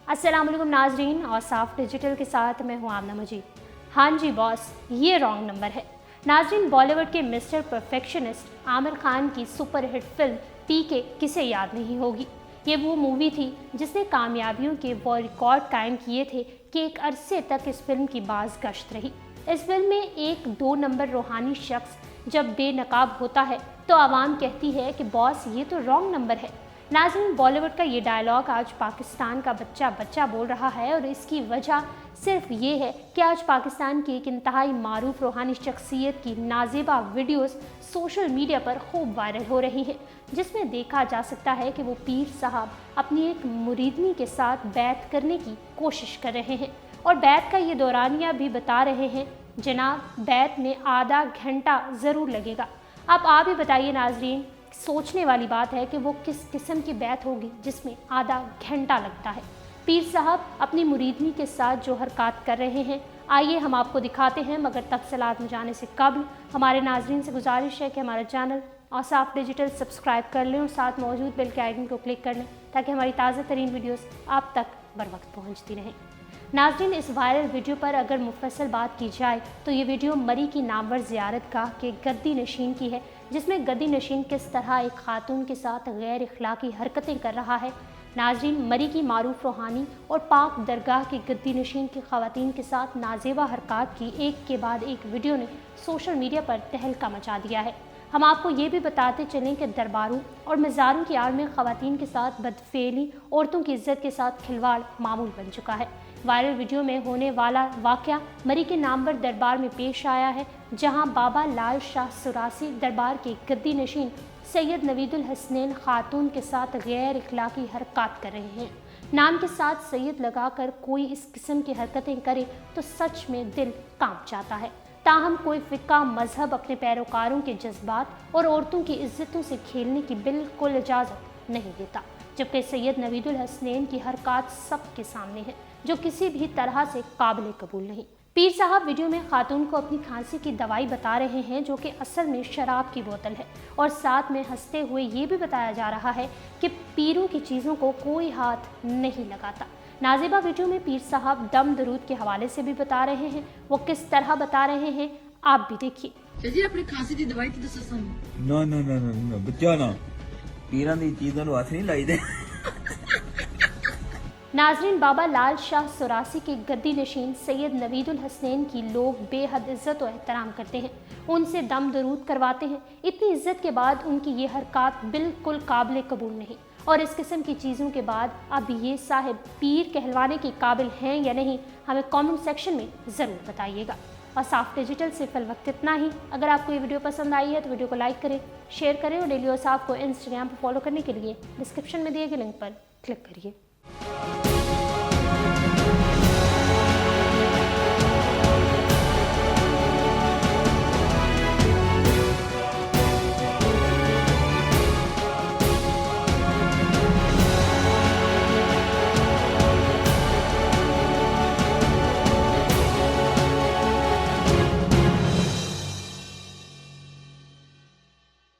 अस्सलाम वालेकुम नाजरीन, और साफ डिजिटल के साथ मैं हूँ आमना मजीद। हाँ जी बॉस, ये रॉन्ग नंबर है। नाजरीन, बॉलीवुड के मिस्टर परफेक्शनिस्ट आमिर खान की सुपरहिट फिल्म पीके किसे याद नहीं होगी। ये वो मूवी थी जिसने कामयाबियों के वो रिकॉर्ड कायम किए थे कि एक अरसे तक इस फिल्म की बाज गश्त रही। इस फिल्म में एक 2 नंबर रूहानी शख्स जब बेनकाब होता है तो आवाम कहती है कि बॉस ये तो रॉन्ग नंबर है। नाज़रीन, बॉलीवुड का ये डायलॉग आज पाकिस्तान का बच्चा बच्चा बोल रहा है और इसकी वजह सिर्फ ये है कि आज पाकिस्तान की एक इंतहाई मारूफ रूहानी शख्सियत की नाजेबा वीडियोस सोशल मीडिया पर खूब वायरल हो रही हैं, जिसमें देखा जा सकता है कि वो पीर साहब अपनी एक मुरीदनी के साथ बैत करने की कोशिश कर रहे हैं और बैत का ये दौरानिया भी बता रहे हैं, जनाब बैत में आधा घंटा ज़रूर लगेगा। अब आप ही बताइए नाजरीन, सोचने वाली बात है कि वो किस किस्म की बैत होगी जिसमें आधा घंटा लगता है। पीर साहब अपनी मुरीदनी के साथ जो हरकत कर रहे हैं, आइए हम आपको दिखाते हैं, मगर तफसीलात में जाने से कबल हमारे नाजरीन से गुजारिश है कि हमारा चैनल औसाफ डिजिटल सब्सक्राइब कर लें और साथ मौजूद बेल के आइकन को क्लिक कर लें ताकि हमारी ताज़ा तरीन वीडियोस आप तक बर वक्त पहुँचती रहें। नाजरीन, इस वायरल वीडियो पर अगर मुफस्सल बात की जाए तो ये वीडियो मरी की नामवर ज़ियारत गाह के गद्दी नशीन की है, जिसमें गद्दी नशीन किस तरह एक खातून के साथ गैर इखलाकी हरकतें कर रहा है। नाजरीन, मरी की मारूफ रूहानी और पाक दरगाह के गद्दी नशीन की खवातीन के साथ नाजेबा हरकत की एक के बाद एक वीडियो ने सोशल मीडिया पर तहलका मचा दिया है। हम आपको ये भी बताते चलें कि दरबारों और मज़ारों की आड़ में खवातीन के साथ बदफेली, औरतों की इज्जत के साथ खिलवाड़ मामूल बन चुका है। वायरल वीडियो में होने वाला वाक़या मरी के नामवर दरबार में पेश आया है, जहां बाबा लाल शाह सुरासी दरबार के गद्दी नशीन सैयद नवीदुल हसनैन खातून के साथ गैर इखलाकी हरकत कर रहे हैं। नाम के साथ सैयद लगाकर कोई इस किस्म की हरकतें करे तो सच में दिल कांप जाता है। ताहम कोई फ़िक़ा मजहब अपने पैरोकारों के जज्बात और औरतों की इज्जतों से खेलने की बिल्कुल इजाज़त नहीं देता, जबकि सैयद नवीदुल हसनैन की हरकत सबके सामने है जो किसी भी तरह से काबिल कबूल नहीं। पीर साहब वीडियो में खातून को अपनी खांसी की दवाई बता रहे हैं जो कि असल में शराब की बोतल है, और साथ में हंसते हुए ये भी बताया जा रहा है कि पीरों की चीज़ों को कोई हाथ नहीं लगाता। नाजेबा वीडियो में पीर साहब दम दरूद के हवाले से भी बता रहे हैं, वो किस तरह बता रहे हैं आप भी देखिए। जी अपनी खांसी की दवाई की दसो सानू। ना ना ना ना ना बच्चा ना पीरां दी चीज़ां नूं हथ नहीं लाईदे। नाजरीन, बाबा लाल शाह सुरासी के गद्दी नशीन सैयद नवीदुल हसनैन की लोग बेहद इज्जत और एहतराम करते हैं, उनसे दम दरूद करवाते हैं। इतनी इज्जत के बाद उनकी ये हरकत बिल्कुल काबिल कबूल नहीं, और इस किस्म की चीज़ों के बाद अब ये साहिब पीर कहलवाने के काबिल हैं या नहीं, हमें कमेंट सेक्शन में ज़रूर बताइएगा। और साफ डिजिटल से फिल वक्त इतना ही। अगर आपको ये वीडियो पसंद आई है तो वीडियो को लाइक करें, शेयर करें और डेली औसाफ को इंस्टाग्राम पर फॉलो करने के लिए डिस्क्रिप्शन में दिए गए लिंक पर क्लिक करिए।